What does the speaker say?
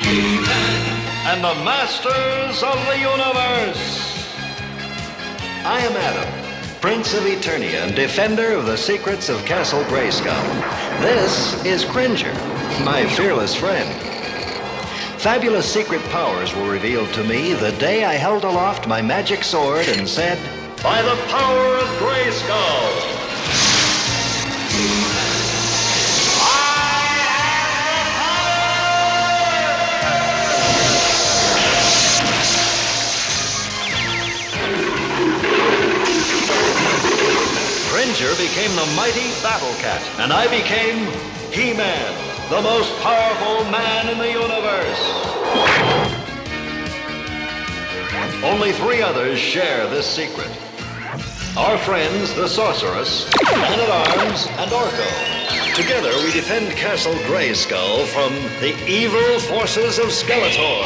and the masters of the universe. I am Adam, Prince of Eternia and defender of the secrets of Castle Grayskull. This is Cringer, my fearless friend. Fabulous secret powers were revealed to me the day I held aloft my magic sword and said, "By the power of Grayskull!" Cringer became the mighty Battle Cat, and I became He-Man, the most powerful man in the universe. Only 3 others share this secret. Our friends, the Sorceress, Man-at-Arms, and Orko. Together we defend Castle Grayskull from the evil forces of Skeletor.